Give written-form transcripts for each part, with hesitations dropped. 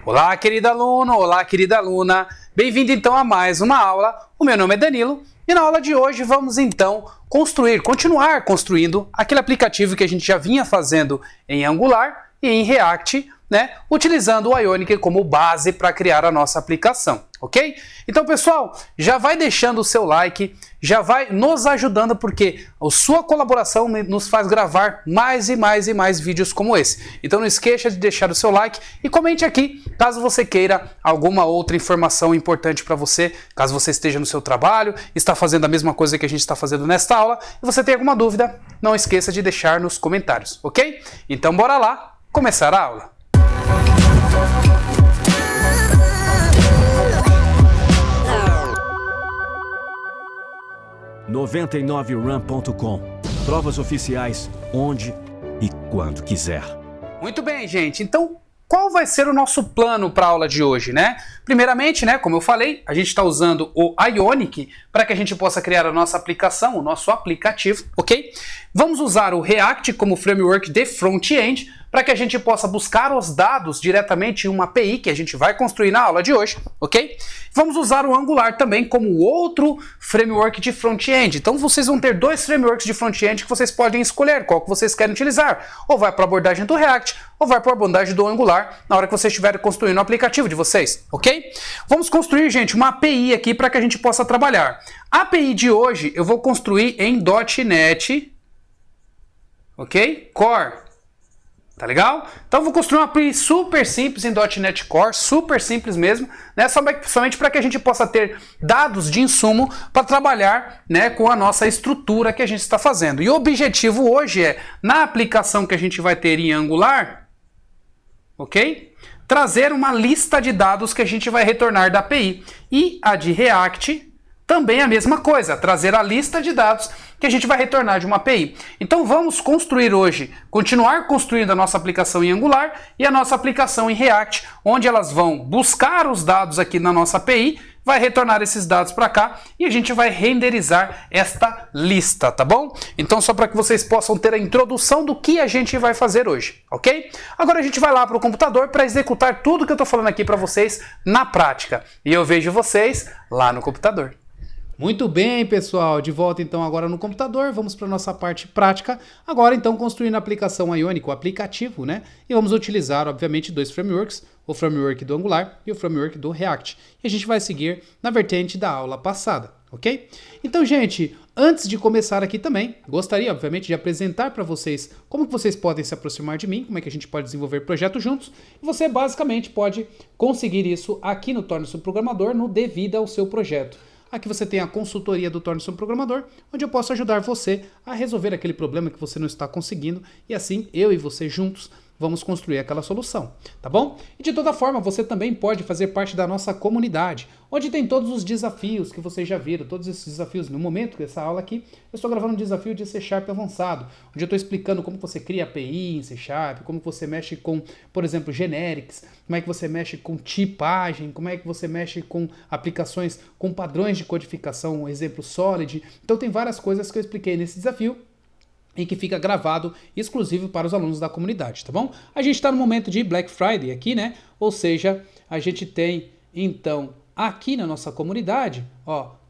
Olá, querido aluno, olá, querida aluna. Bem-vindo então a mais uma aula. O meu nome é Danilo e na aula de hoje vamos então continuar construindo aquele aplicativo que a gente já vinha fazendo em Angular e em React, utilizando o Ionic como base para criar a nossa aplicação, ok? Então, pessoal, já vai deixando o seu like, já vai nos ajudando, porque a sua colaboração nos faz gravar mais e mais e mais vídeos como esse. Então não esqueça de deixar o seu like e comente aqui, caso você queira alguma outra informação importante para você, caso você esteja no seu trabalho, está fazendo a mesma coisa que a gente está fazendo nesta aula, e você tem alguma dúvida, não esqueça de deixar nos comentários, ok? Então bora lá começar a aula. 99run.com. Provas oficiais onde e quando quiser. Muito bem, gente. Então, qual vai ser o nosso plano para a aula de hoje, Primeiramente, como eu falei, a gente está usando o Ionic para que a gente possa criar a nossa aplicação, o nosso aplicativo, ok? Vamos usar o React como framework de front-end para que a gente possa buscar os dados diretamente em uma API que a gente vai construir na aula de hoje, ok? Vamos usar o Angular também como outro framework de front-end. Então vocês vão ter dois frameworks de front-end que vocês podem escolher qual que vocês querem utilizar. Ou vai para a abordagem do React, ou vai para a abordagem do Angular na hora que vocês estiverem construindo o aplicativo de vocês, ok? Vamos construir, gente, uma API aqui para que a gente possa trabalhar. A API de hoje eu vou construir em .NET, ok? Core. Tá legal? Então eu vou construir uma API super simples em .NET Core, super simples mesmo, somente para que a gente possa ter dados de insumo para trabalhar com a nossa estrutura que a gente está fazendo. E o objetivo hoje é, na aplicação que a gente vai ter em Angular, ok? Trazer uma lista de dados que a gente vai retornar da API. E a de React também a mesma coisa, trazer a lista de dados que a gente vai retornar de uma API. Então vamos construir hoje, continuar construindo a nossa aplicação em Angular e a nossa aplicação em React, onde elas vão buscar os dados aqui na nossa API, vai retornar esses dados para cá e a gente vai renderizar esta lista, tá bom? Então só para que vocês possam ter a introdução do que a gente vai fazer hoje, ok? Agora a gente vai lá para o computador para executar tudo que eu estou falando aqui para vocês na prática. E eu vejo vocês lá no computador. Muito bem, pessoal, de volta então agora no computador, vamos para a nossa parte prática, agora então construindo a aplicação Ionic, o aplicativo, E vamos utilizar, obviamente, dois frameworks, o framework do Angular e o framework do React. E a gente vai seguir na vertente da aula passada, ok? Então, gente, antes de começar aqui também, gostaria, obviamente, de apresentar para vocês como que vocês podem se aproximar de mim, como é que a gente pode desenvolver projetos juntos, e você basicamente pode conseguir isso aqui no Torne-se um Programador, no Devido ao seu projeto. Aqui você tem a consultoria do Torne-se um Programador, onde eu posso ajudar você a resolver aquele problema que você não está conseguindo, e assim eu e você juntos vamos construir aquela solução, tá bom? E de toda forma, você também pode fazer parte da nossa comunidade, onde tem todos os desafios que vocês já viram, todos esses desafios. No momento dessa aula aqui, eu estou gravando um desafio de C# avançado, onde eu estou explicando como você cria API em C#, como você mexe com, por exemplo, generics, como é que você mexe com tipagem, como é que você mexe com aplicações com padrões de codificação, um exemplo Solid. Então tem várias coisas que eu expliquei nesse desafio, e que fica gravado exclusivo para os alunos da comunidade, tá bom? A gente está no momento de Black Friday aqui, Ou seja, a gente tem, então, aqui na nossa comunidade,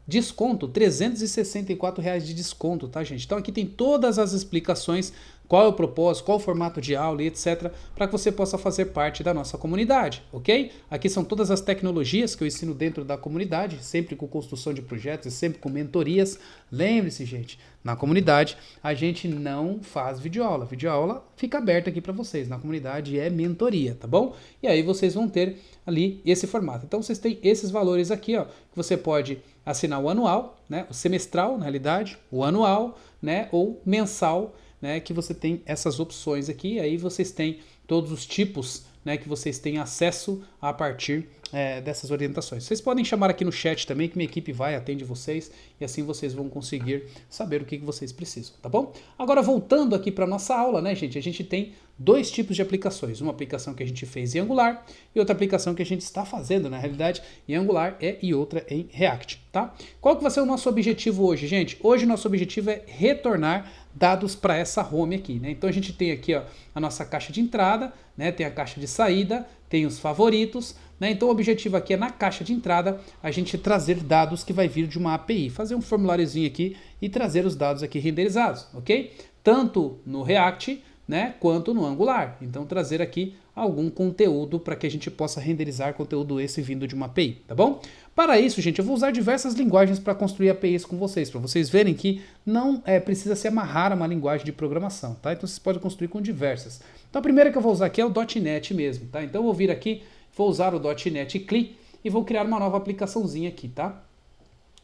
desconto, R$ 364 de desconto, tá, gente? Então aqui tem todas as explicações, qual é o propósito, qual é o formato de aula e etc, para que você possa fazer parte da nossa comunidade, ok? Aqui são todas as tecnologias que eu ensino dentro da comunidade, sempre com construção de projetos e sempre com mentorias. Lembre-se, gente, na comunidade a gente não faz videoaula. Videoaula fica aberta aqui para vocês, na comunidade é mentoria, tá bom? E aí vocês vão ter ali esse formato. Então vocês têm esses valores aqui, que você pode assinar o anual, o semestral, na realidade, o anual, ou mensal, que você tem essas opções aqui, aí vocês têm todos os tipos, que vocês têm acesso a partir dessas orientações. Vocês podem chamar aqui no chat também, que minha equipe vai, atende vocês, e assim vocês vão conseguir saber o que vocês precisam, tá bom? Agora, voltando aqui para nossa aula, gente, a gente tem dois tipos de aplicações, uma aplicação que a gente fez em Angular e outra aplicação que a gente está fazendo, na realidade, em Angular e outra em React, tá? Qual que vai ser o nosso objetivo hoje, gente? Hoje o nosso objetivo é retornar dados para essa home aqui, Então a gente tem aqui a nossa caixa de entrada, tem a caixa de saída, tem os favoritos, né? Então o objetivo aqui é na caixa de entrada a gente trazer dados que vai vir de uma API, fazer um formuláriozinho aqui e trazer os dados aqui renderizados, ok? Tanto no React, né, quanto no Angular. Então trazer aqui algum conteúdo para que a gente possa renderizar conteúdo esse vindo de uma API, tá bom? Para isso, gente, eu vou usar diversas linguagens para construir APIs com vocês, para vocês verem que não precisa se amarrar a uma linguagem de programação, tá? Então vocês podem construir com diversas. Então a primeira que eu vou usar aqui é o .NET mesmo, tá? Então eu vou vir aqui, vou usar o .NET CLI e vou criar uma nova aplicaçãozinha aqui, tá?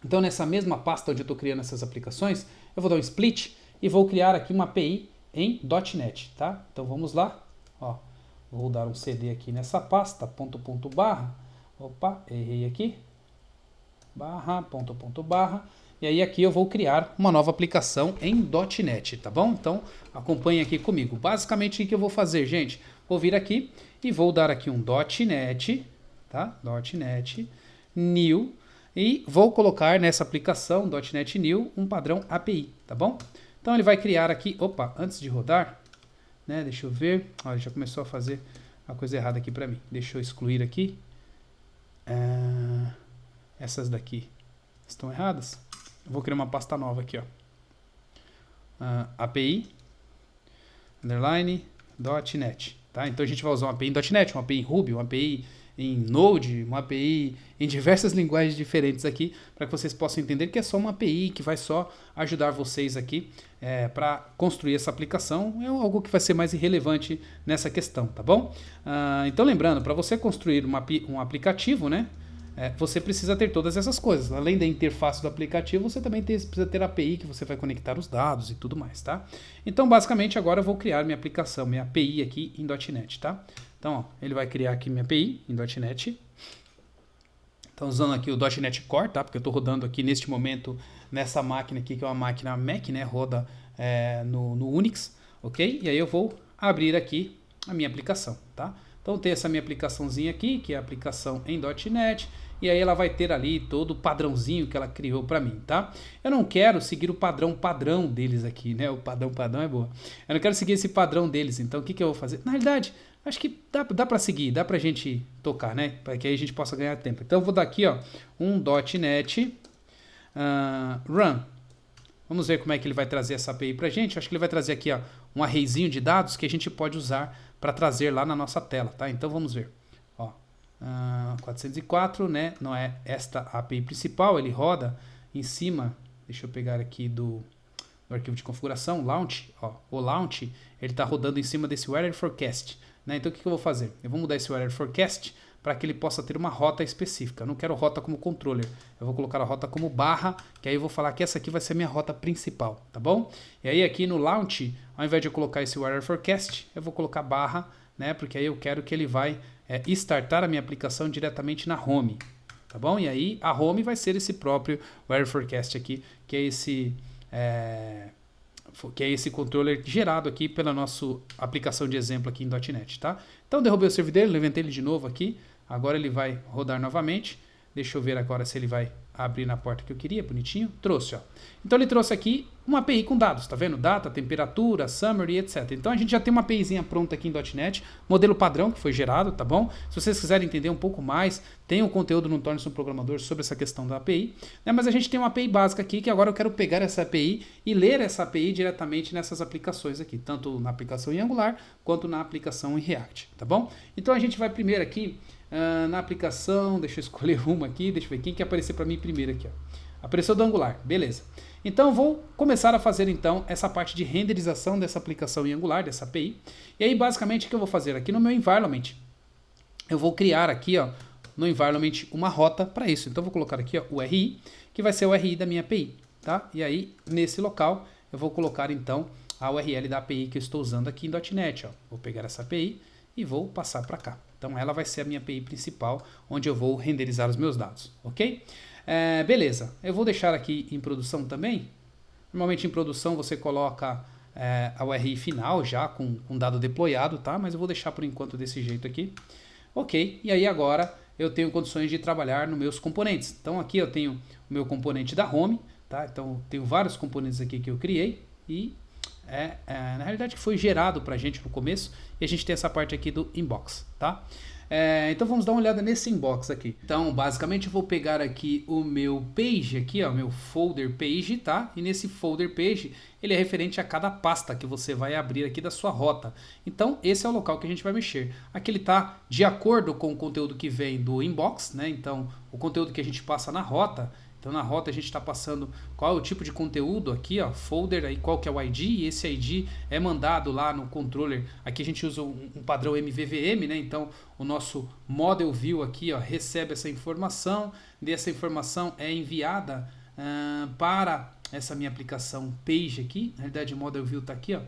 Então nessa mesma pasta onde eu estou criando essas aplicações, eu vou dar um split e vou criar aqui uma API em .NET, tá? Então vamos lá, ó, vou dar um CD aqui nessa pasta, barra, opa, errei aqui, barra, barra, e aí aqui eu vou criar uma nova aplicação em .NET, tá bom? Então acompanhe aqui comigo. Basicamente o que eu vou fazer, gente? Vou vir aqui e vou dar aqui um .NET, tá? .NET New, e vou colocar nessa aplicação .NET New um padrão API, tá bom? Então ele vai criar aqui, opa, antes de rodar, né, deixa eu ver, olha, já começou a fazer uma coisa errada aqui para mim. Deixa eu excluir aqui. Essas daqui estão erradas. Eu vou criar uma pasta nova aqui, ó. API, underline, .NET, tá? Então a gente vai usar uma API em .NET, uma API em Ruby, uma API em Node, uma API em diversas linguagens diferentes aqui, para que vocês possam entender que é só uma API que vai só ajudar vocês aqui para construir essa aplicação. É algo que vai ser mais irrelevante nessa questão, tá bom? Então lembrando, para você construir um aplicativo, né, você precisa ter todas essas coisas. Além da interface do aplicativo, você também precisa ter a API que você vai conectar os dados e tudo mais, tá? Então basicamente agora eu vou criar minha aplicação, minha API aqui em .NET, tá? Então, ó, ele vai criar aqui minha API em .NET. Então, usando aqui o .NET Core, tá? Porque eu estou rodando aqui neste momento nessa máquina aqui, que é uma máquina Mac, né? Roda no Unix, ok? E aí eu vou abrir aqui a minha aplicação, tá? Então, tem essa minha aplicaçãozinha aqui, que é a aplicação em .NET. E aí ela vai ter ali todo o padrãozinho que ela criou para mim, tá? Eu não quero seguir o padrão deles aqui, né? O padrão é boa. Eu não quero seguir esse padrão deles, então o que eu vou fazer? Na realidade, acho que dá para seguir, dá pra gente tocar, né? Para que aí a gente possa ganhar tempo. Então eu vou dar aqui, ó, um .NET Run. Vamos ver como é que ele vai trazer essa API pra gente. Acho que ele vai trazer aqui, ó, um arrayzinho de dados que a gente pode usar para trazer lá na nossa tela, tá? Então vamos ver. Ó, 404, né? Não é esta a API principal, ele roda em cima. Deixa eu pegar aqui do arquivo de configuração, launch, ó, o launch, ele está rodando em cima desse weather forecast, né? Então o que eu vou fazer? Eu vou mudar esse weather forecast para que ele possa ter uma rota específica. Eu não quero rota como controller, eu vou colocar a rota como barra, que aí eu vou falar que essa aqui vai ser a minha rota principal, tá bom? E aí aqui no launch, ao invés de eu colocar esse weather forecast, eu vou colocar barra, né? Porque aí eu quero que ele vai startar a minha aplicação diretamente na home, tá bom? E aí a home vai ser esse próprio weather forecast aqui, que é esse controller gerado aqui pela nossa aplicação de exemplo aqui em .NET, tá? Então derrubei o servidor, levantei ele de novo aqui, agora ele vai rodar novamente. Deixa eu ver agora se ele vai abrir na porta que eu queria, bonitinho. Trouxe, ó. Então ele trouxe aqui uma API com dados, tá vendo? Data, temperatura, summary, etc. Então a gente já tem uma APIzinha pronta aqui em .NET, modelo padrão que foi gerado, tá bom? Se vocês quiserem entender um pouco mais, tem um conteúdo no Torne-se um Programador sobre essa questão da API, né? Mas a gente tem uma API básica aqui, que agora eu quero pegar essa API e ler essa API diretamente nessas aplicações aqui, tanto na aplicação em Angular, quanto na aplicação em React, tá bom? Então a gente vai primeiro aqui na aplicação, deixa eu escolher uma aqui, deixa eu ver quem quer aparecer para mim primeiro aqui, ó. Apareceu do Angular, beleza. Então eu vou começar a fazer então essa parte de renderização dessa aplicação em Angular, dessa API. E aí basicamente o que eu vou fazer aqui no meu environment, eu vou criar aqui, ó, no environment uma rota para isso. Então eu vou colocar aqui, ó, o RI, que vai ser o RI da minha API, tá? E aí nesse local eu vou colocar então a URL da API que eu estou usando aqui em .NET, ó. Vou pegar essa API e vou passar para cá. Então ela vai ser a minha API principal, onde eu vou renderizar os meus dados, ok? Beleza, eu vou deixar aqui em produção também. Normalmente em produção você coloca a URI final já com dado deployado, tá? Mas eu vou deixar por enquanto desse jeito aqui. Ok, e aí agora eu tenho condições de trabalhar nos meus componentes. Então aqui eu tenho o meu componente da home, tá? Então eu tenho vários componentes aqui que eu criei e na realidade foi gerado para a gente no começo, e a gente tem essa parte aqui do inbox, tá? Então vamos dar uma olhada nesse inbox aqui. Então basicamente eu vou pegar aqui o meu page aqui, ó, meu folder page, tá? E nesse folder page ele é referente a cada pasta que você vai abrir aqui da sua rota. Então esse é o local que a gente vai mexer. Aqui ele tá de acordo com o conteúdo que vem do inbox, né? Então o conteúdo que a gente passa na rota. Então na rota a gente está passando qual é o tipo de conteúdo aqui, ó, folder, aí qual que é o ID, e esse ID é mandado lá no controller. Aqui a gente usa um padrão MVVM, né? Então o nosso model view aqui, ó, recebe essa informação, dessa informação é enviada para essa minha aplicação page aqui. Na realidade o model view está aqui, ó.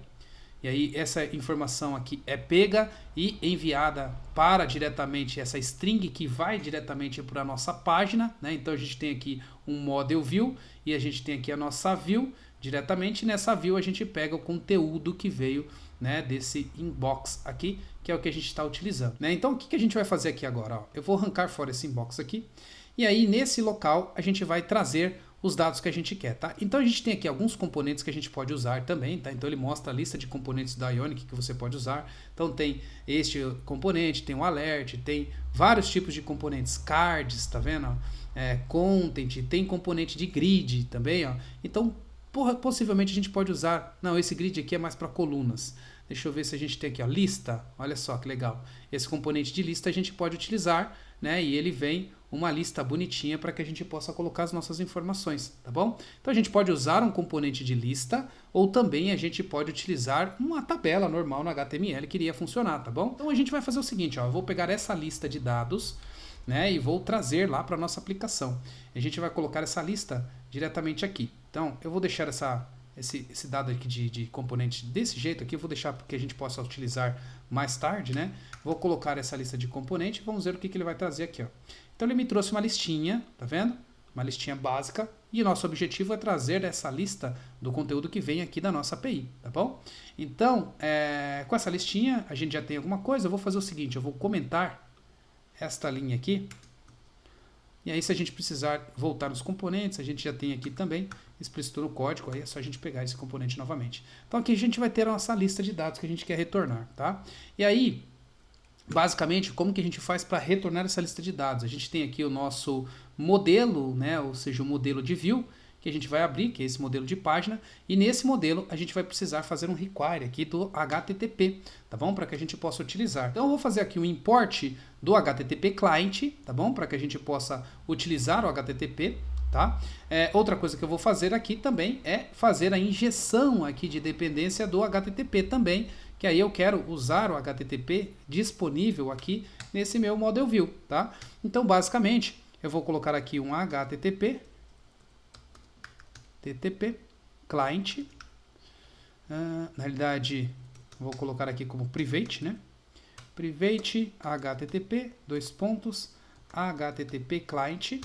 E aí essa informação aqui é pega e enviada para diretamente essa string que vai diretamente para a nossa página, né? Então a gente tem aqui um model view e a gente tem aqui a nossa view diretamente. Nessa view a gente pega o conteúdo que veio, né, desse inbox aqui, que é o que a gente está utilizando, né? Então o que a gente vai fazer aqui agora? Ó? Eu vou arrancar fora esse inbox aqui e aí nesse local a gente vai trazer os dados que a gente quer, tá? Então a gente tem aqui alguns componentes que a gente pode usar também, tá? Então ele mostra a lista de componentes da Ionic que você pode usar. Então tem este componente, tem o alert, tem vários tipos de componentes, cards, tá vendo? Content, tem componente de grid também, ó. Então possivelmente a gente pode usar, não, esse grid aqui é mais para colunas. Deixa eu ver se a gente tem aqui, ó, lista. Olha só que legal. Esse componente de lista a gente pode utilizar, né? E ele vem uma lista bonitinha para que a gente possa colocar as nossas informações, tá bom? Então a gente pode usar um componente de lista ou também a gente pode utilizar uma tabela normal no HTML que iria funcionar, tá bom? Então a gente vai fazer o seguinte, ó, eu vou pegar essa lista de dados, né, e vou trazer lá para nossa aplicação. A gente vai colocar essa lista diretamente aqui. Então eu vou deixar esse dado aqui de componente desse jeito aqui, eu vou deixar para que a gente possa utilizar mais tarde, né? Vou colocar essa lista de componente e vamos ver o que ele vai trazer aqui, ó. Então ele me trouxe uma listinha, tá vendo? Uma listinha básica e o nosso objetivo é trazer essa lista do conteúdo que vem aqui da nossa API, tá bom? Então, com essa listinha a gente já tem alguma coisa, eu vou fazer o seguinte, eu vou comentar esta linha aqui. E aí se a gente precisar voltar nos componentes, a gente já tem aqui também explícito no código, aí é só a gente pegar esse componente novamente. Então aqui a gente vai ter a nossa lista de dados que a gente quer retornar, tá? E aí, basicamente, como que a gente faz para retornar essa lista de dados? A gente tem aqui o nosso modelo, né? Ou seja, o modelo de view, que a gente vai abrir, que é esse modelo de página, e nesse modelo a gente vai precisar fazer um require aqui do HTTP, tá bom? Para que a gente possa utilizar. Então eu vou fazer aqui um import do HTTP client, tá bom? Para que a gente possa utilizar o HTTP, tá? Outra coisa que eu vou fazer aqui também é fazer a injeção aqui de dependência do HTTP também, que aí eu quero usar o HTTP disponível aqui nesse meu model view, tá? Então basicamente eu vou colocar aqui um HTTP client, na realidade vou colocar aqui como private, né? Private HTTP, HTTP client,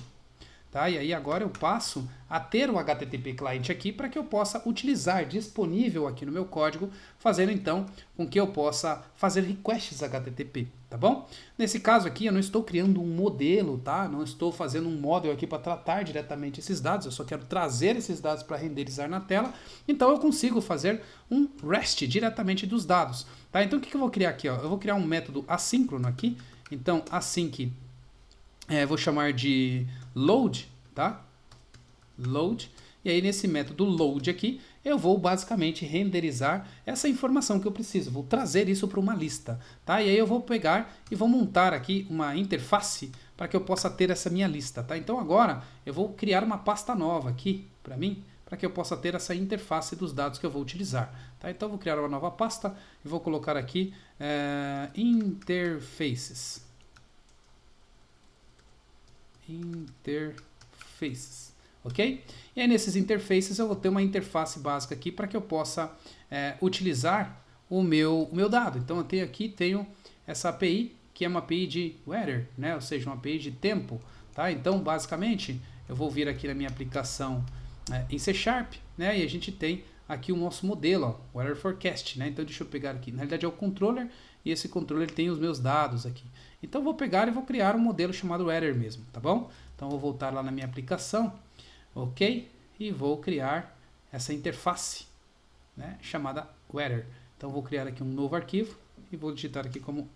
tá? E aí agora eu passo a ter o HTTP client aqui para que eu possa utilizar disponível aqui no meu código, fazendo então com que eu possa fazer requests HTTP, tá bom? Nesse caso aqui eu não estou criando um modelo, tá? Não estou fazendo um model aqui para tratar diretamente esses dados, eu só quero trazer esses dados para renderizar na tela, então eu consigo fazer um REST diretamente dos dados, tá? Então o que eu vou criar aqui, ó? Eu vou criar um método assíncrono aqui, então async, vou chamar de load, tá? Load. E aí nesse método load aqui, eu vou basicamente renderizar essa informação que eu preciso. Vou trazer isso para uma lista, tá? E aí eu vou pegar e vou montar aqui uma interface para que eu possa ter essa minha lista, tá? Então agora eu vou criar uma pasta nova aqui para mim, para que eu possa ter essa interface dos dados que eu vou utilizar, tá? Então eu vou criar uma nova pasta e vou colocar aqui interfaces. Interfaces, ok? E aí nesses interfaces eu vou ter uma interface básica aqui para que eu possa utilizar o meu dado. Então eu tenho essa API que é uma API de weather, né? Ou seja, uma API de tempo, tá? Então basicamente eu vou vir aqui na minha aplicação em C#, né? E a gente tem aqui o nosso modelo, ó, weather forecast, né? Então deixa eu pegar aqui, na realidade é o controller e esse controller tem os meus dados aqui. Então eu vou pegar e vou criar um modelo chamado weather mesmo, tá bom? Então eu vou voltar lá na minha aplicação, ok? E vou criar essa interface, né, chamada weather. Então eu vou criar aqui um novo arquivo e vou digitar aqui como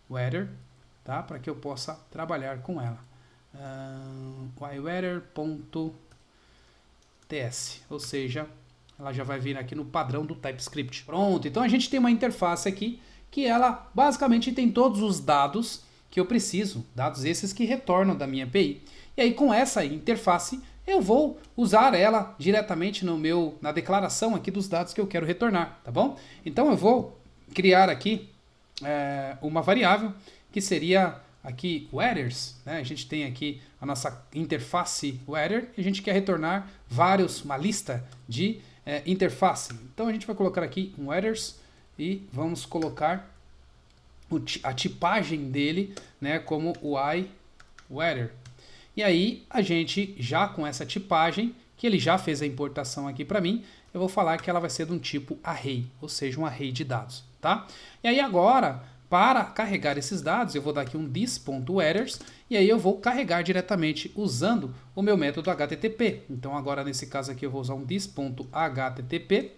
iWeather, tá? Para que eu possa trabalhar com ela. yWeather.ts, ou seja, ela já vai vir aqui no padrão do TypeScript. Pronto, então a gente tem uma interface aqui que ela basicamente tem todos os dados que eu preciso, dados esses que retornam da minha API. E aí com essa interface eu vou usar ela diretamente na declaração aqui dos dados que eu quero retornar, tá bom? Então eu vou criar aqui uma variável que seria aqui weathers, né? A gente tem aqui a nossa interface weather e a gente quer retornar uma lista de interface. Então a gente vai colocar aqui um weathers e vamos colocar a tipagem dele, né, como yWeather. E aí a gente já com essa tipagem, que ele já fez a importação aqui para mim, eu vou falar que ela vai ser de um tipo array, ou seja, um array de dados, tá? E aí agora, para carregar esses dados, eu vou dar aqui um this.weathers e aí eu vou carregar diretamente usando o meu método HTTP. Então agora nesse caso aqui eu vou usar um this.http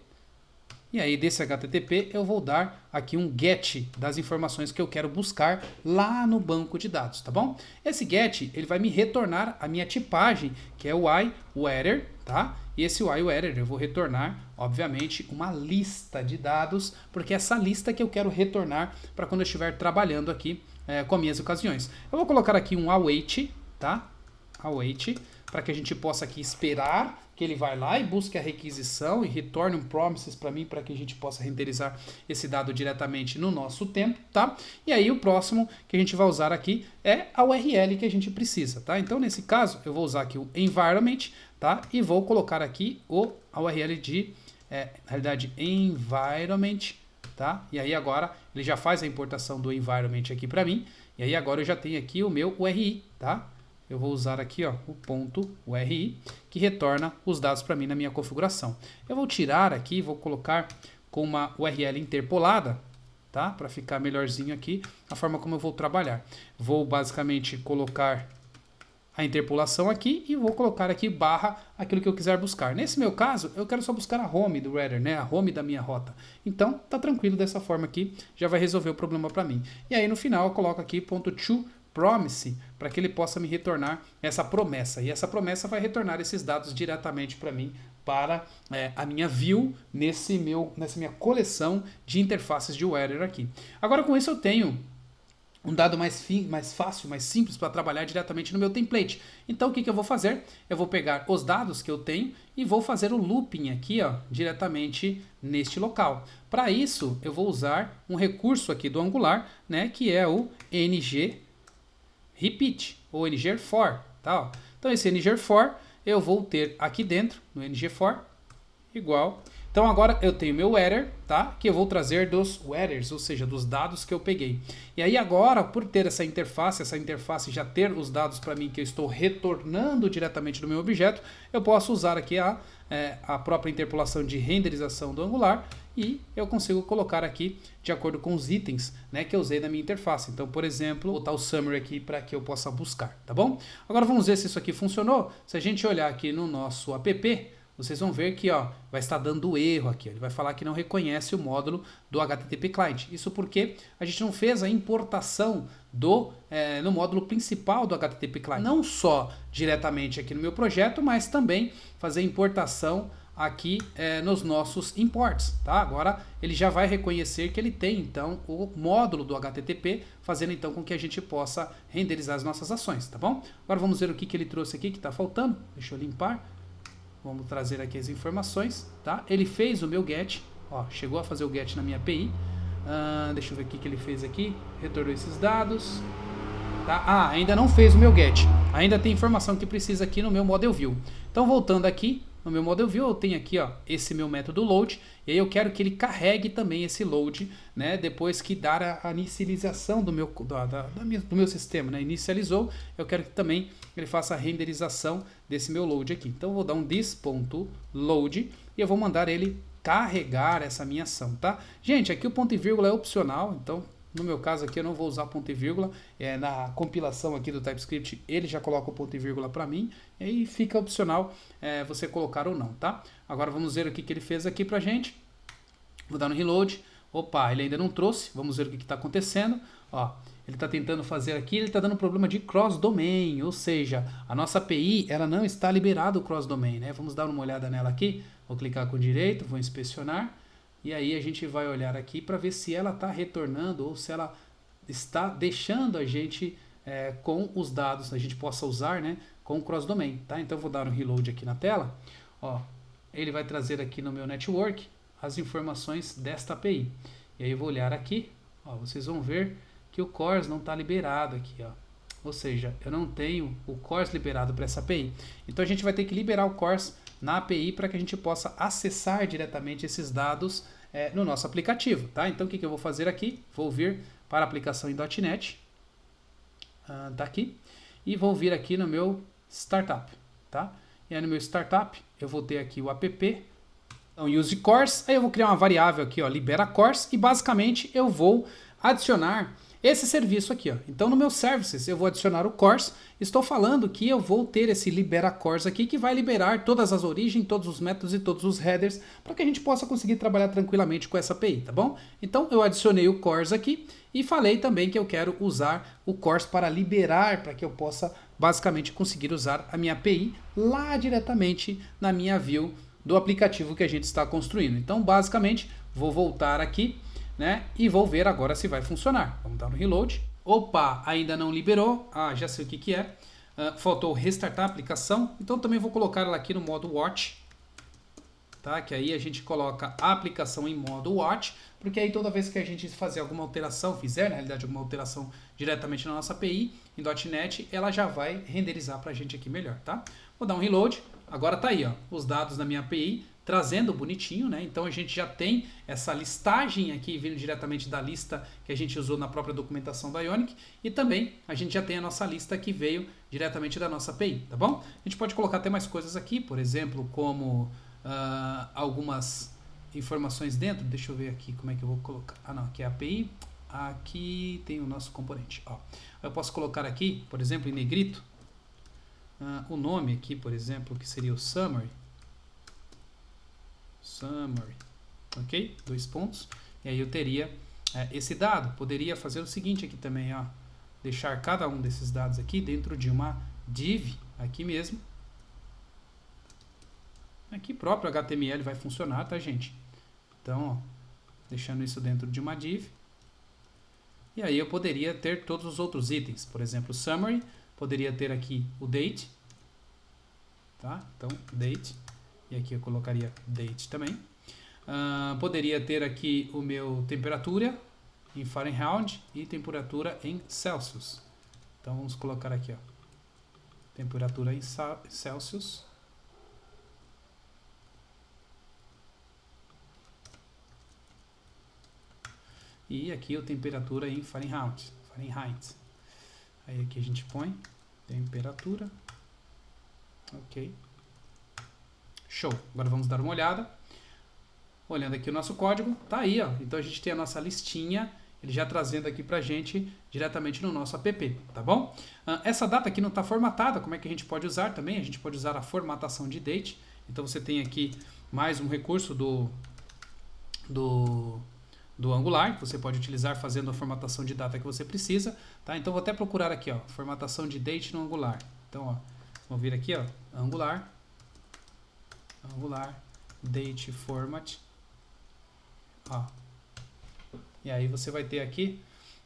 e aí desse HTTP eu vou dar aqui um get das informações que eu quero buscar lá no banco de dados, tá bom? Esse get, ele vai me retornar a minha tipagem, que é o yWeather, tá? E esse yWeather eu vou retornar, obviamente, uma lista de dados, porque é essa lista que eu quero retornar para quando eu estiver trabalhando aqui com as minhas ocasiões. Eu vou colocar aqui um await, tá? Await, para que a gente possa aqui esperar que ele vai lá e busque a requisição e retorne um promises para mim, para que a gente possa renderizar esse dado diretamente no nosso tempo, tá? E aí o próximo que a gente vai usar aqui é a URL que a gente precisa, tá? Então nesse caso eu vou usar aqui o environment, tá? E vou colocar aqui a URL de, na realidade, environment, tá? E aí agora ele já faz a importação do environment aqui para mim, e aí agora eu já tenho aqui o meu URI, tá? Eu vou usar aqui ó, o ponto URI, que retorna os dados para mim na minha configuração. Eu vou tirar aqui, vou colocar com uma URL interpolada, tá? Para ficar melhorzinho aqui, a forma como eu vou trabalhar. Vou basicamente colocar a interpolação aqui e vou colocar aqui barra aquilo que eu quiser buscar. Nesse meu caso, eu quero só buscar a home do header, né? A home da minha rota. Então, tá tranquilo dessa forma aqui, já vai resolver o problema para mim. E aí no final eu coloco aqui .toPromise para que ele possa me retornar essa promessa. E essa promessa vai retornar esses dados diretamente para mim, para a minha view nessa minha coleção de interfaces de weather aqui. Agora com isso eu tenho um dado mais fácil, mais simples para trabalhar diretamente no meu template. Então o que eu vou fazer? Eu vou pegar os dados que eu tenho e vou fazer o looping aqui ó, diretamente neste local. Para isso eu vou usar um recurso aqui do Angular, né, que é o ngRepeat, ou ngFor. Tá? Então esse ngFor eu vou ter aqui dentro, no ngFor, igual. Então agora eu tenho meu weather, tá? Que eu vou trazer dos weathers, ou seja, dos dados que eu peguei. E aí agora, por ter essa interface já ter os dados para mim que eu estou retornando diretamente do meu objeto, eu posso usar aqui a própria interpolação de renderização do Angular e eu consigo colocar aqui de acordo com os itens, né, que eu usei na minha interface. Então, por exemplo, vou botar o summary aqui para que eu possa buscar, tá bom? Agora vamos ver se isso aqui funcionou. Se a gente olhar aqui no nosso app, vocês vão ver que ó, vai estar dando erro aqui. Ele vai falar que não reconhece o módulo do HTTP Client. Isso porque a gente não fez a importação no módulo principal do HTTP Client. Não só diretamente aqui no meu projeto, mas também fazer importação aqui nos nossos imports. Tá? Agora ele já vai reconhecer que ele tem então o módulo do HTTP, fazendo então com que a gente possa renderizar as nossas ações. Tá bom? Agora vamos ver o que ele trouxe aqui que está faltando. Deixa eu limpar. Vamos trazer aqui as informações, tá? Ele fez o meu get, ó, chegou a fazer o get na minha API. Deixa eu ver o que ele fez aqui. Retornou esses dados. Tá? Ainda não fez o meu get. Ainda tem informação que precisa aqui no meu model view. Então, voltando aqui no meu model view, eu tenho aqui ó, esse meu método load. E aí eu quero que ele carregue também esse load, né? Depois que dar a inicialização do meu sistema, né? Inicializou, eu quero que também ele faça a renderização desse meu load aqui. Então eu vou dar um this.load e eu vou mandar ele carregar essa minha ação, tá? Gente, aqui o ponto e vírgula é opcional, então no meu caso aqui eu não vou usar ponto e vírgula, na compilação aqui do TypeScript ele já coloca o ponto e vírgula para mim, e aí fica opcional você colocar ou não, tá? Agora vamos ver o que ele fez aqui pra gente. Vou dar no reload. Opa, ele ainda não trouxe, vamos ver o que está acontecendo. Ó, ele está tentando fazer aqui, ele está dando problema de cross-domain, ou seja, a nossa API ela não está liberada o cross-domain, né? Vamos dar uma olhada nela aqui, vou clicar com direito, vou inspecionar, e aí a gente vai olhar aqui para ver se ela está retornando ou se ela está deixando a gente com os dados, a gente possa usar, né, com o cross-domain, tá? Então eu vou dar um reload aqui na tela, ó, ele vai trazer aqui no meu network as informações desta API, e aí eu vou olhar aqui, ó, vocês vão ver que o CORS não está liberado aqui, ó. Ou seja, eu não tenho o CORS liberado para essa API. Então a gente vai ter que liberar o CORS na API para que a gente possa acessar diretamente esses dados no nosso aplicativo, tá? Então o que eu vou fazer aqui? Vou vir para a aplicação em .NET, tá aqui, e vou vir aqui no meu Startup, tá? E aí no meu Startup eu vou ter aqui o app, então use CORS, aí eu vou criar uma variável aqui, ó, libera CORS, e basicamente eu vou adicionar esse serviço aqui, ó. Então no meu services eu vou adicionar o CORS, estou falando que eu vou ter esse libera CORS aqui que vai liberar todas as origens, todos os métodos e todos os headers para que a gente possa conseguir trabalhar tranquilamente com essa API, tá bom? Então eu adicionei o CORS aqui e falei também que eu quero usar o CORS para liberar, para que eu possa basicamente conseguir usar a minha API lá diretamente na minha view do aplicativo que a gente está construindo. Então basicamente vou voltar aqui, né? E vou ver agora se vai funcionar. Vamos dar um reload. Opa, ainda não liberou. Ah, já sei o que é. Faltou restartar a aplicação. Então também vou colocar ela aqui no modo watch. Tá? Que aí a gente coloca a aplicação em modo watch. Porque aí toda vez que a gente fazer alguma alteração, fizer na realidade alguma alteração diretamente na nossa API, em .NET, ela já vai renderizar para a gente aqui melhor. Tá? Vou dar um reload. Agora tá aí, ó, os dados da minha API. Trazendo bonitinho, né? Então a gente já tem essa listagem aqui vindo diretamente da lista que a gente usou na própria documentação da Ionic e também a gente já tem a nossa lista que veio diretamente da nossa API, tá bom? A gente pode colocar até mais coisas aqui, por exemplo, como algumas informações dentro. Deixa eu ver aqui como é que eu vou colocar. Ah, não, aqui é a API, aqui tem o nosso componente. Ó. Eu posso colocar aqui, por exemplo, em negrito, o nome aqui, por exemplo, que seria o summary, ok? 2 pontos. E aí eu teria esse dado. Poderia fazer o seguinte aqui também, ó. Deixar cada um desses dados aqui dentro de uma div, aqui mesmo. Aqui próprio HTML vai funcionar, tá, gente? Então, ó, deixando isso dentro de uma div. E aí eu poderia ter todos os outros itens. Por exemplo, summary, poderia ter aqui o date. Tá? Então, date. E aqui eu colocaria date também. Poderia ter aqui o meu temperatura em Fahrenheit e temperatura em Celsius. Então vamos colocar aqui, ó, temperatura em Celsius. E aqui a temperatura em Fahrenheit. Aí aqui a gente põe temperatura. Ok. Show. Agora vamos dar uma olhada. Olhando aqui o nosso código, tá aí, ó. Então a gente tem a nossa listinha, ele já trazendo aqui pra gente diretamente no nosso app, tá bom? Essa data aqui não está formatada, como é que a gente pode usar também? A gente pode usar a formatação de date. Então você tem aqui mais um recurso do Angular, que você pode utilizar fazendo a formatação de data que você precisa, tá? Então vou até procurar aqui, ó, formatação de date no Angular. Então, ó, vou vir aqui, ó, Angular date format, ó. E aí você vai ter aqui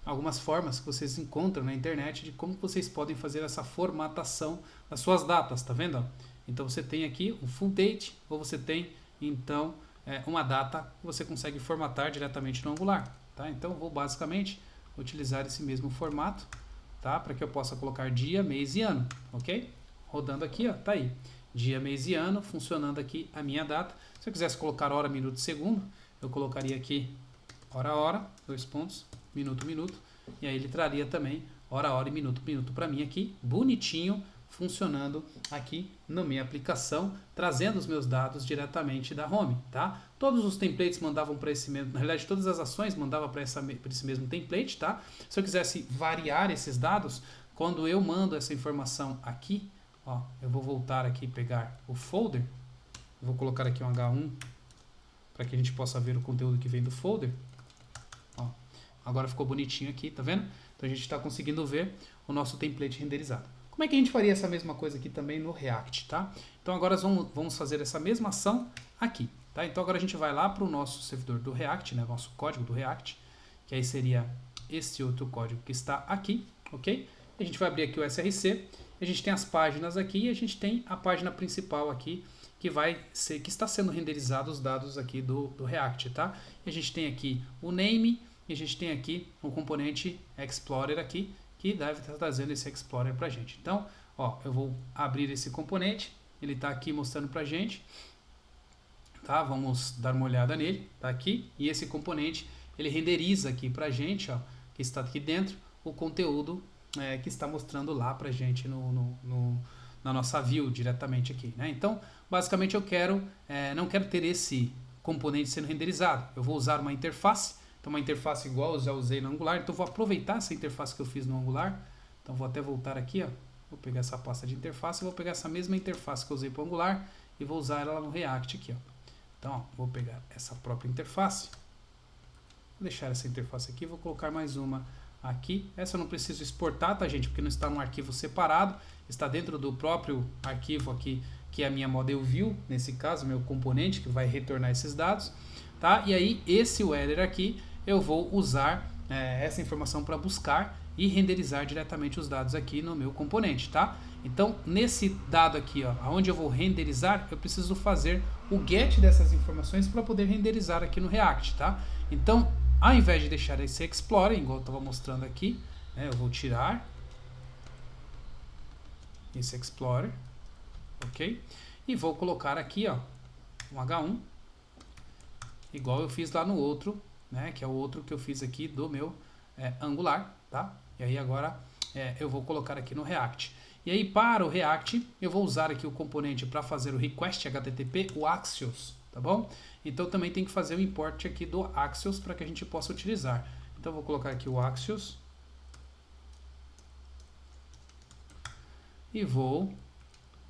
algumas formas que vocês encontram na internet de como vocês podem fazer essa formatação das suas datas, tá vendo? Então você tem aqui um full date, ou você tem então uma data que você consegue formatar diretamente no Angular, tá? Então vou basicamente utilizar esse mesmo formato, tá? Para que eu possa colocar dia, mês e ano, ok? Rodando aqui, ó, tá aí. Dia, mês e ano, funcionando aqui a minha data. Se eu quisesse colocar hora, minuto e segundo, eu colocaria aqui hora, 2 pontos, minuto, e aí ele traria também hora e minuto para mim aqui, bonitinho, funcionando aqui na minha aplicação, trazendo os meus dados diretamente da home, tá? Todos os templates mandavam para esse mesmo, na realidade todas as ações mandavam para esse mesmo template, tá? Se eu quisesse variar esses dados, quando eu mando essa informação aqui, ó, eu vou voltar aqui e pegar o folder, vou colocar aqui um H1 para que a gente possa ver o conteúdo que vem do folder. Ó, agora ficou bonitinho aqui, tá vendo? Então a gente está conseguindo ver o nosso template renderizado. Como é que a gente faria essa mesma coisa aqui também no React, tá? Então agora vamos fazer essa mesma ação aqui, tá? Então agora a gente vai lá para o nosso servidor do React, né? Nosso código do React, que aí seria esse outro código que está aqui, ok? A gente vai abrir aqui o SRC, a gente tem as páginas aqui e a gente tem a página principal aqui, que está sendo renderizado os dados aqui do React, tá? E a gente tem aqui o name e a gente tem aqui o componente Explorer aqui, que deve estar trazendo esse Explorer pra gente. Então, ó, eu vou abrir esse componente, ele está aqui mostrando pra gente, tá? Vamos dar uma olhada nele, tá aqui, e esse componente, ele renderiza aqui pra gente, ó, que está aqui dentro, o conteúdo que está mostrando lá pra gente na nossa view diretamente aqui, né? Então, basicamente eu não quero ter esse componente sendo renderizado. Eu vou usar uma interface, então uma interface igual eu já usei no Angular, então vou aproveitar essa interface que eu fiz no Angular. Então vou até voltar aqui, ó. Vou pegar essa pasta de interface, vou pegar essa mesma interface que eu usei para o Angular e vou usar ela no React aqui, ó. Então, ó, vou pegar essa própria interface, vou deixar essa interface aqui, vou colocar mais uma aqui. Essa eu não preciso exportar, tá, gente? Porque não está num arquivo separado, está dentro do próprio arquivo aqui, que é a minha model view, nesse caso, meu componente que vai retornar esses dados, tá? E aí, esse header aqui, eu vou usar essa informação para buscar e renderizar diretamente os dados aqui no meu componente, tá? Então, nesse dado aqui, ó, onde eu vou renderizar, eu preciso fazer o get dessas informações para poder renderizar aqui no React, tá? Então, ao invés de deixar esse Explorer, igual eu estava mostrando aqui, eu vou tirar esse Explorer, ok? E vou colocar aqui, ó, um H1, igual eu fiz lá no outro, né? Que é o outro que eu fiz aqui do meu Angular, tá? E aí agora eu vou colocar aqui no React. E aí para o React, eu vou usar aqui o componente para fazer o request HTTP, o Axios, tá bom? Então também tem que fazer o import aqui do Axios para que a gente possa utilizar. Então vou colocar aqui o Axios. E vou,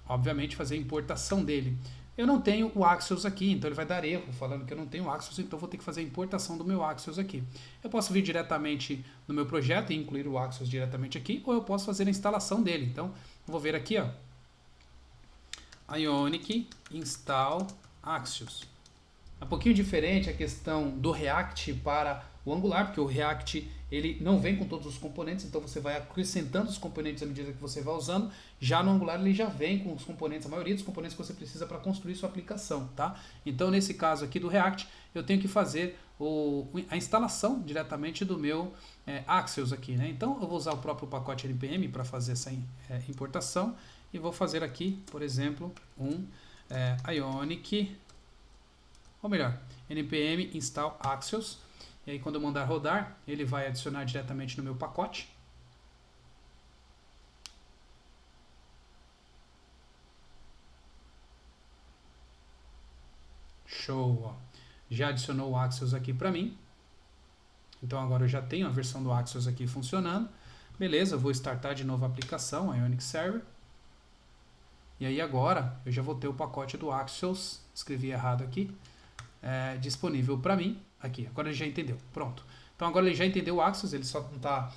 obviamente, fazer a importação dele. Eu não tenho o Axios aqui, então ele vai dar erro falando que eu não tenho o Axios, então vou ter que fazer a importação do meu Axios aqui. Eu posso vir diretamente no meu projeto e incluir o Axios diretamente aqui, ou eu posso fazer a instalação dele. Então, eu vou ver aqui, ó, Ionic install Axios. É um pouquinho diferente a questão do React para o Angular, porque o React ele não vem com todos os componentes, então você vai acrescentando os componentes à medida que você vai usando. Já no Angular ele já vem com os componentes, a maioria dos componentes que você precisa para construir sua aplicação, tá? Então nesse caso aqui do React, eu tenho que fazer a instalação diretamente do meu Axios aqui, né? Então eu vou usar o próprio pacote npm para fazer essa importação e vou fazer aqui, por exemplo, um Ionic, ou melhor, npm install Axios. E aí quando eu mandar rodar, ele vai adicionar diretamente no meu pacote. Show! Ó. Já adicionou o Axios aqui para mim. Então agora eu já tenho a versão do Axios aqui funcionando. Beleza, eu vou startar de novo a aplicação, a Ionic Server. E aí agora eu já vou ter o pacote do Axios, escrevi errado aqui, disponível para mim. Aqui, agora ele já entendeu. Pronto. Então agora ele já entendeu o Axios, ele só não está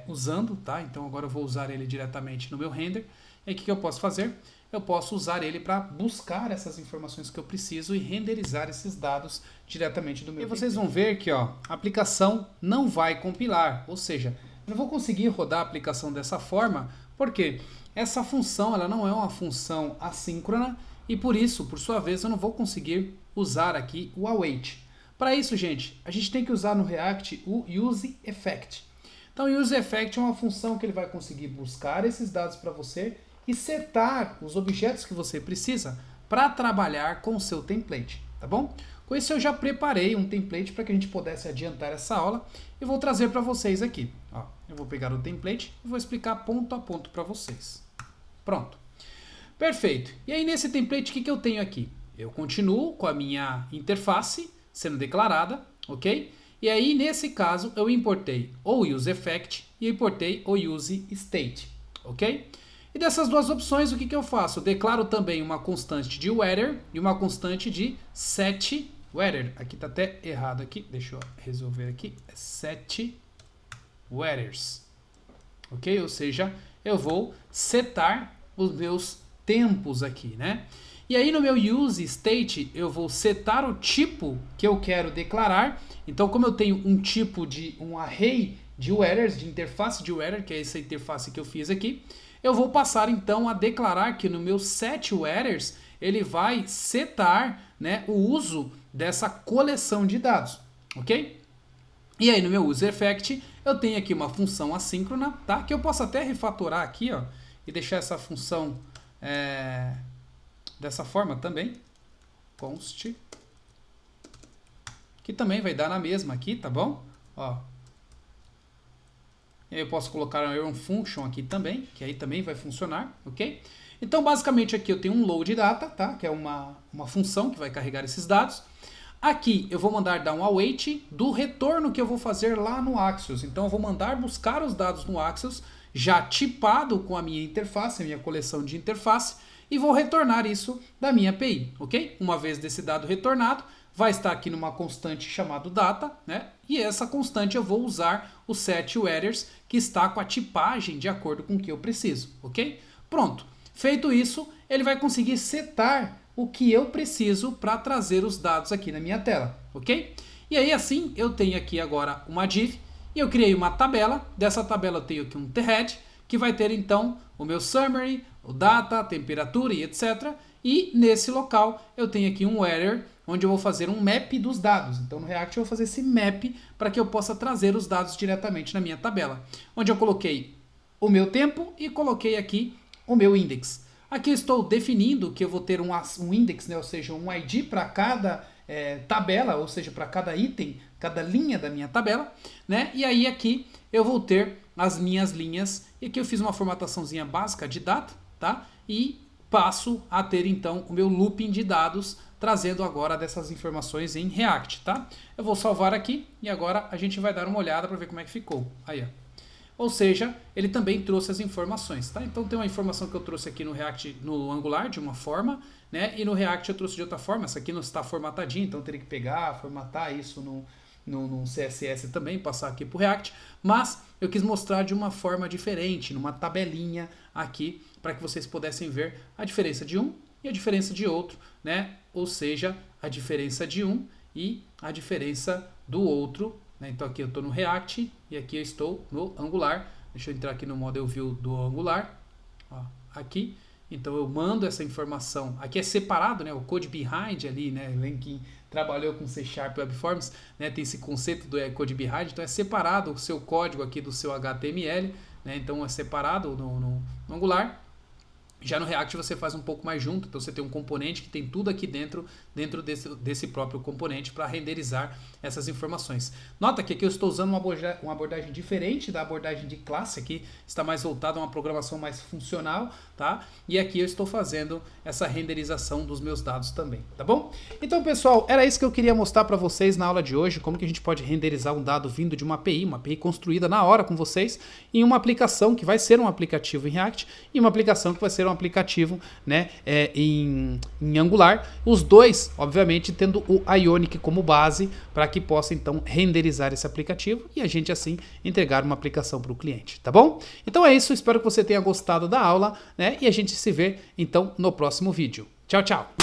usando, tá? Então agora eu vou usar ele diretamente no meu render. E aí o que eu posso fazer? Eu posso usar ele para buscar essas informações que eu preciso e renderizar esses dados diretamente do meu render. E vocês vão ver que ó, a aplicação não vai compilar, ou seja, eu não vou conseguir rodar a aplicação dessa forma, porque essa função ela não é uma função assíncrona e por isso, por sua vez, eu não vou conseguir usar aqui o await. Para isso, gente, a gente tem que usar no React o useEffect. Então, o useEffect é uma função que ele vai conseguir buscar esses dados para você e setar os objetos que você precisa para trabalhar com o seu template, tá bom? Com isso, eu já preparei um template para que a gente pudesse adiantar essa aula e vou trazer para vocês aqui. Ó, eu vou pegar o template e vou explicar ponto a ponto para vocês. Pronto. Perfeito. E aí, nesse template, o que eu tenho aqui? Eu continuo com a minha interface sendo declarada, ok? E aí, nesse caso, eu importei o useEffect e importei o useState, ok? E dessas duas opções, o que eu faço? Eu declaro também uma constante de weather e uma constante de set weather, aqui tá até errado aqui, deixa eu resolver aqui, é set weathers, ok? Ou seja, eu vou setar os meus tempos aqui, né? E aí no meu use state eu vou setar o tipo que eu quero declarar. Então como eu tenho um tipo de um array de weathers, de interface de weather, que é essa interface que eu fiz aqui, eu vou passar então a declarar que no meu set weathers ele vai setar, né, o uso dessa coleção de dados, ok? E aí no meu user effect eu tenho aqui uma função assíncrona, tá? Que eu posso até refatorar aqui, ó, e deixar essa função dessa forma também, const, que também vai dar na mesma aqui, tá bom? Ó. Eu posso colocar um function aqui também, que aí também vai funcionar, ok? Então, basicamente, aqui eu tenho um load data, tá? Que é uma função que vai carregar esses dados. Aqui eu vou mandar dar um await do retorno que eu vou fazer lá no Axios. Então, eu vou mandar buscar os dados no Axios, já tipado com a minha interface, a minha coleção de interface, e vou retornar isso da minha API, ok? Uma vez desse dado retornado, vai estar aqui numa constante chamada data, né? E essa constante eu vou usar o set weathers, que está com a tipagem de acordo com o que eu preciso, ok? Pronto. Feito isso, ele vai conseguir setar o que eu preciso para trazer os dados aqui na minha tela, ok? E aí assim, eu tenho aqui agora uma div, e eu criei uma tabela. Dessa tabela eu tenho aqui um thread, que vai ter então o meu summary, o data, a temperatura e etc. E nesse local eu tenho aqui um weather, onde eu vou fazer um map dos dados. Então no React eu vou fazer esse map para que eu possa trazer os dados diretamente na minha tabela. Onde eu coloquei o meu tempo e coloquei aqui o meu index. Aqui eu estou definindo que eu vou ter um index, né, ou seja, um ID para cada tabela, ou seja, para cada item, cada linha da minha tabela, né? E aí aqui eu vou ter as minhas linhas, e aqui eu fiz uma formataçãozinha básica de data, tá? E passo a ter então o meu looping de dados, trazendo agora dessas informações em React, tá? Eu vou salvar aqui e agora a gente vai dar uma olhada para ver como é que ficou. Aí, ó. Ou seja, ele também trouxe as informações, tá? Então tem uma informação que eu trouxe aqui no React, no Angular, de uma forma, né? E no React eu trouxe de outra forma. Essa aqui não está formatadinha, então eu teria que pegar, formatar isso no CSS também, passar aqui para o React. Mas eu quis mostrar de uma forma diferente, numa tabelinha aqui, para que vocês pudessem ver a diferença de um e a diferença de outro, né? Ou seja, a diferença de um e a diferença do outro, né? Então aqui eu estou no React e aqui eu estou no Angular. Deixa eu entrar aqui no Model View do Angular. Ó, aqui. Então eu mando essa informação. Aqui é separado, né? O code behind ali, né? Quem trabalhou com C# Web Forms, né? Tem esse conceito do code behind. Então é separado o seu código aqui do seu HTML, né? Então é separado no Angular. Já no React você faz um pouco mais junto, então você tem um componente que tem tudo aqui dentro desse próprio componente para renderizar essas informações. Nota que aqui eu estou usando uma abordagem diferente da abordagem de classe, aqui está mais voltada a uma programação mais funcional, tá? E aqui eu estou fazendo essa renderização dos meus dados também, tá bom? Então pessoal, era isso que eu queria mostrar para vocês na aula de hoje, como que a gente pode renderizar um dado vindo de uma API construída na hora com vocês, em uma aplicação que vai ser um aplicativo em React e uma aplicação que vai ser um aplicativo, né, em Angular, os dois, obviamente, tendo o Ionic como base para que possa então renderizar esse aplicativo e a gente assim entregar uma aplicação para o cliente, tá bom? Então é isso, espero que você tenha gostado da aula, né, e a gente se vê então no próximo vídeo. Tchau, tchau!